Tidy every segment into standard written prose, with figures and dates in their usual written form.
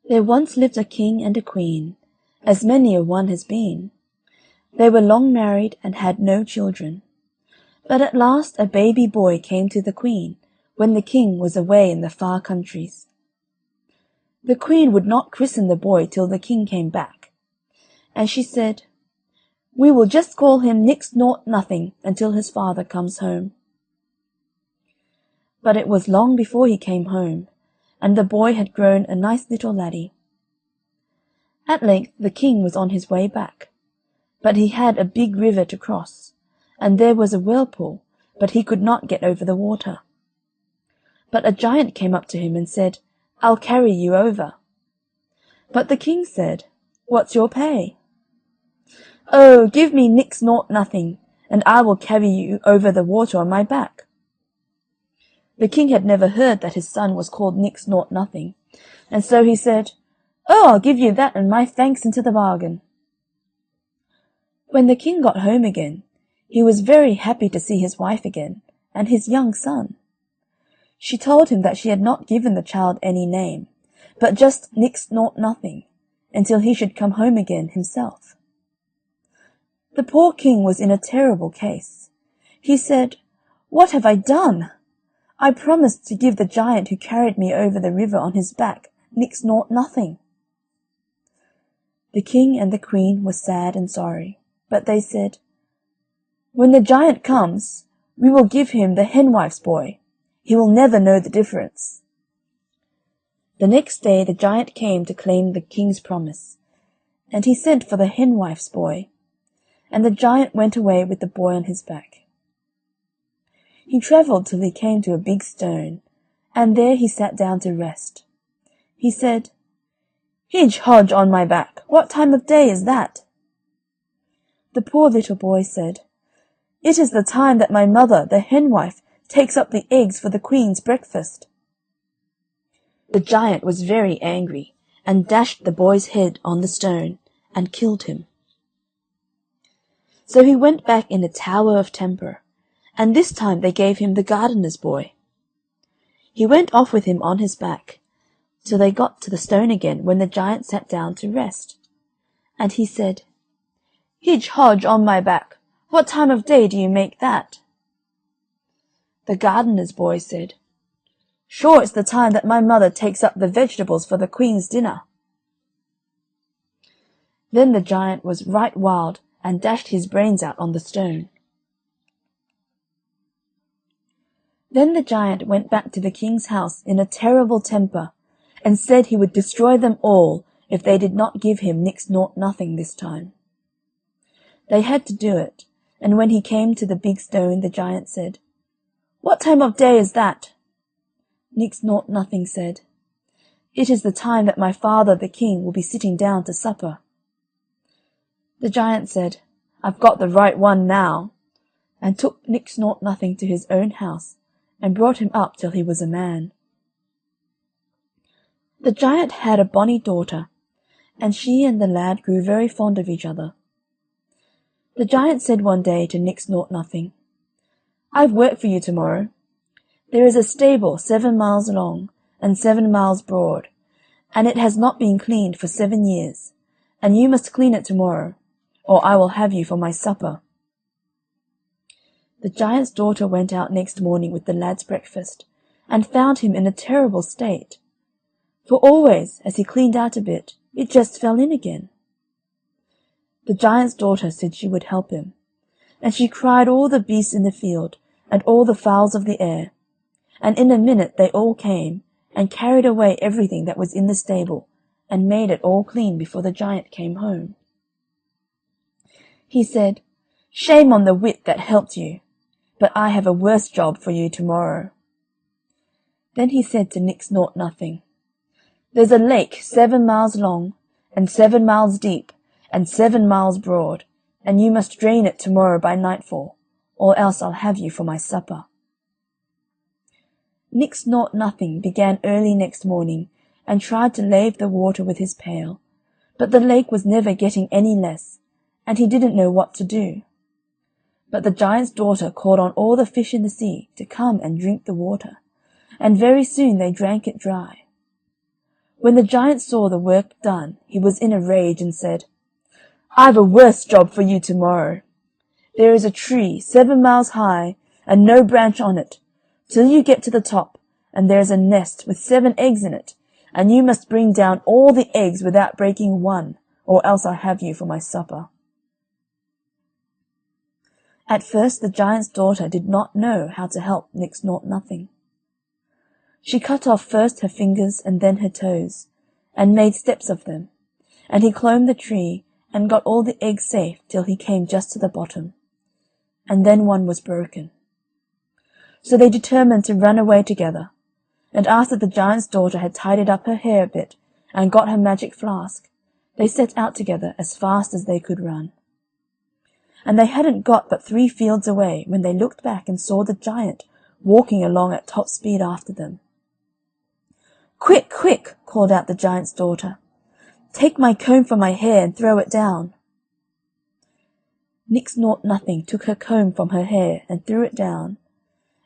There once lived a king and a queen, as many a one has been. They were long married and had no children. But at last a baby boy came to the queen, when the king was away in the far countries. The queen would not christen the boy till the king came back, and she said, "We will just call him Nix Nought Nothing until his father comes home." But it was long before he came home, and the boy had grown a nice little laddie. At length the king was on his way back, but he had a big river to cross, and there was a whirlpool, but he could not get over the water. But a giant came up to him and said, "I'll carry you over." But the king said, "What's your pay?" "Oh, give me Nix Nought Nothing, and I will carry you over the water on my back." The king had never heard that his son was called Nix Nought Nothing, and so he said, "Oh, I'll give you that and my thanks into the bargain." When the king got home again, he was very happy to see his wife again, and his young son. She told him that she had not given the child any name, but just Nix Nought Nothing, until he should come home again himself. The poor king was in a terrible case. He said, "What have I done? I promised to give the giant who carried me over the river on his back Nix Nought Nothing." The king and the queen were sad and sorry, but they said, "When the giant comes, we will give him the hen-wife's boy. He will never know the difference." The next day the giant came to claim the king's promise, and he sent for the hen-wife's boy, and the giant went away with the boy on his back. He travelled till he came to a big stone, and there he sat down to rest. He said, "Hidge, Hodge on my back, what time of day is that?" The poor little boy said, "It is the time that my mother, the hen-wife, takes up the eggs for the queen's breakfast." The giant was very angry, and dashed the boy's head on the stone, and killed him. So he went back in a tower of temper, and this time they gave him the gardener's boy. He went off with him on his back, till they got to the stone again when the giant sat down to rest. And he said, "Hidge, Hodge on my back, what time of day do you make that?" The gardener's boy said, "Sure it's the time that my mother takes up the vegetables for the queen's dinner." Then the giant was right wild, and dashed his brains out on the stone. Then the giant went back to the king's house in a terrible temper, and said he would destroy them all if they did not give him Nix Nought Nothing this time. They had to do it, and when he came to the big stone the giant said, "What time of day is that?" Nix Nought Nothing said, "It is the time that my father the king will be sitting down to supper." The giant said, "I've got the right one now," and took Nix Nought Nothing to his own house, and brought him up till he was a man. The giant had a bonny daughter, and she and the lad grew very fond of each other. The giant said one day to Nix Nought Nothing, "I've work for you tomorrow. There is a stable 7 miles long and 7 miles broad, and it has not been cleaned for 7 years, and you must clean it tomorrow, or I will have you for my supper." The giant's daughter went out next morning with the lad's breakfast, and found him in a terrible state, for always, as he cleaned out a bit, it just fell in again. The giant's daughter said she would help him, and she cried all the beasts in the field, and all the fowls of the air, and in a minute they all came, and carried away everything that was in the stable, and made it all clean before the giant came home. He said, "Shame on the wit that helped you, but I have a worse job for you tomorrow." Then he said to Nix Nought Nothing, "There's a lake 7 miles long, and 7 miles deep, and 7 miles broad, and you must drain it tomorrow by nightfall, or else I'll have you for my supper." Nix Nought Nothing began early next morning, and tried to lave the water with his pail, but the lake was never getting any less, and he didn't know what to do. But the giant's daughter called on all the fish in the sea to come and drink the water, and very soon they drank it dry. When the giant saw the work done, he was in a rage and said, "I've a worse job for you tomorrow. There is a tree 7 miles high and no branch on it, till you get to the top, and there is a nest with 7 eggs in it, and you must bring down all the eggs without breaking one, or else I'll have you for my supper." At first the giant's daughter did not know how to help Nix Nought Nothing. She cut off first her fingers and then her toes, and made steps of them, and he climbed the tree and got all the eggs safe till he came just to the bottom, and then one was broken. So they determined to run away together, and after the giant's daughter had tidied up her hair a bit and got her magic flask, they set out together as fast as they could run. And they hadn't got but 3 fields away when they looked back and saw the giant walking along at top speed after them. "Quick, quick!" called out the giant's daughter. "Take my comb from my hair and throw it down." Nix Nought Nothing took her comb from her hair and threw it down,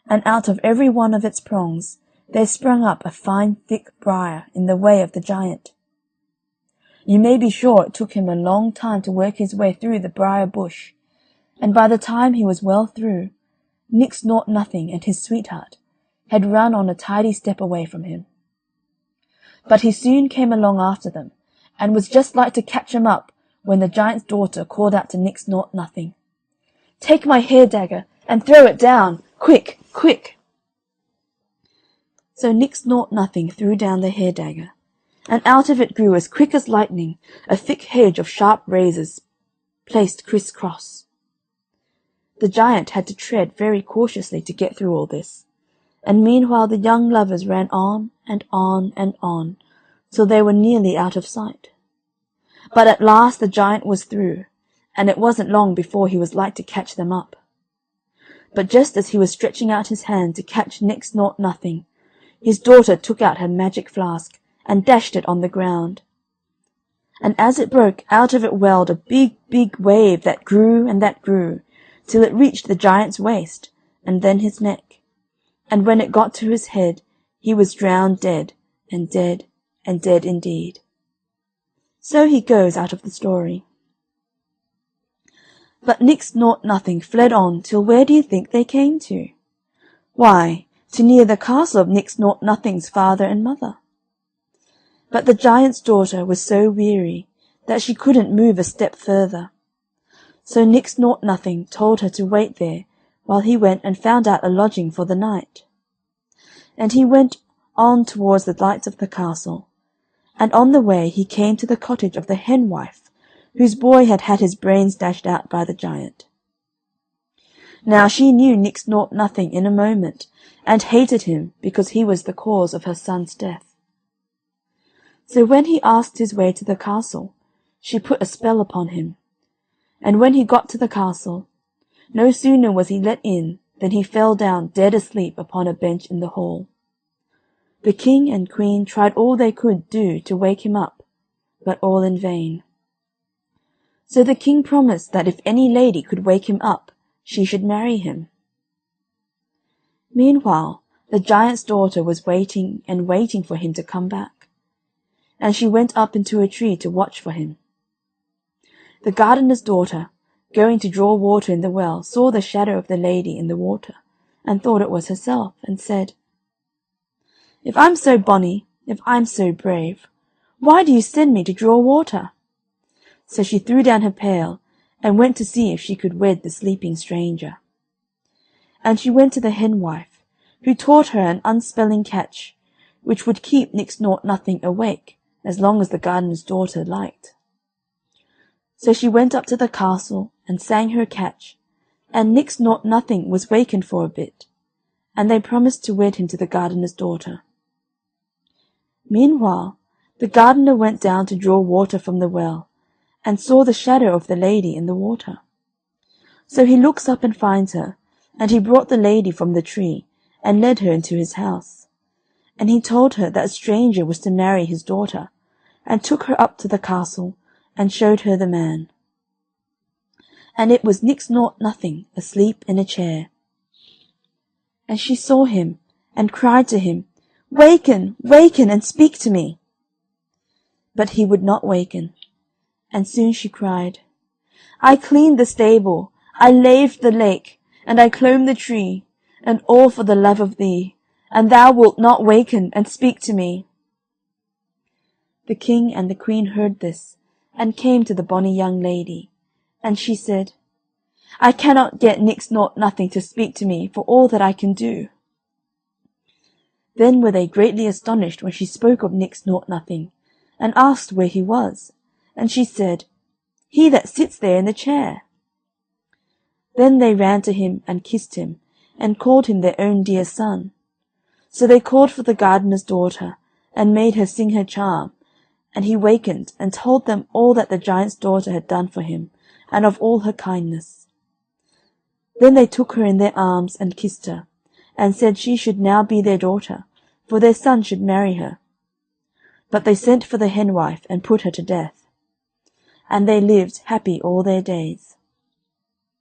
and out of every one of its prongs there sprung up a fine thick briar in the way of the giant. You may be sure it took him a long time to work his way through the briar bush, and by the time he was well through, Nix Nought Nothing and his sweetheart had run on a tidy step away from him. But he soon came along after them, and was just like to catch him up when the giant's daughter called out to Nix Nought Nothing, "Take my hair dagger and throw it down, quick, quick!" So Nix Nought Nothing threw down the hair dagger, and out of it grew as quick as lightning a thick hedge of sharp razors placed criss-cross. The giant had to tread very cautiously to get through all this, and meanwhile the young lovers ran on and on and on, till they were nearly out of sight. But at last the giant was through, and it wasn't long before he was like to catch them up. But just as he was stretching out his hand to catch Nix Nought Nothing, his daughter took out her magic flask and dashed it on the ground. And as it broke, out of it welled a big, big wave that grew and that grew, till it reached the giant's waist, and then his neck. And when it got to his head, he was drowned dead, and dead, and dead indeed. So he goes out of the story. But Nix Nought Nothing fled on till where do you think they came to? Why, to near the castle of Nix Nought Nothing's father and mother. But the giant's daughter was so weary that she couldn't move a step further. So Nix Nought Nothing told her to wait there while he went and found out a lodging for the night. And he went on towards the lights of the castle, and on the way he came to the cottage of the hen-wife, whose boy had had his brains dashed out by the giant. Now she knew Nix Nought Nothing in a moment, and hated him because he was the cause of her son's death. So when he asked his way to the castle, she put a spell upon him, and when he got to the castle, no sooner was he let in than he fell down dead asleep upon a bench in the hall. The king and queen tried all they could do to wake him up, but all in vain. So the king promised that if any lady could wake him up, she should marry him. Meanwhile, the giant's daughter was waiting and waiting for him to come back, and she went up into a tree to watch for him. The gardener's daughter, going to draw water in the well, saw the shadow of the lady in the water, and thought it was herself, and said, "If I'm so bonny, if I'm so brave, why do you send me to draw water?" So she threw down her pail, and went to see if she could wed the sleeping stranger. And she went to the hen-wife, who taught her an unspelling catch, which would keep Nix Nought Nothing awake as long as the gardener's daughter liked. So she went up to the castle and sang her catch, and Nix Nought Nothing was wakened for a bit, and they promised to wed him to the gardener's daughter. Meanwhile, the gardener went down to draw water from the well, and saw the shadow of the lady in the water. So he looks up and finds her, and he brought the lady from the tree, and led her into his house. And he told her that a stranger was to marry his daughter, and took her up to the castle, and showed her the man. And it was Nix Nought Nothing asleep in a chair. And she saw him, and cried to him, "Waken, waken, and speak to me." But he would not waken, and soon she cried, "I cleaned the stable, I laved the lake, and I clomb the tree, and all for the love of thee, and thou wilt not waken and speak to me." The king and the queen heard this, and came to the bonny young lady, and she said, "I cannot get Nix Nought Nothing to speak to me for all that I can do." Then were they greatly astonished when she spoke of Nix Nought Nothing, and asked where he was, and she said, "He that sits there in the chair." Then they ran to him and kissed him, and called him their own dear son. So they called for the gardener's daughter, and made her sing her charm, and he wakened, and told them all that the giant's daughter had done for him, and of all her kindness. Then they took her in their arms and kissed her, and said she should now be their daughter, for their son should marry her. But they sent for the hen-wife, and put her to death. And they lived happy all their days.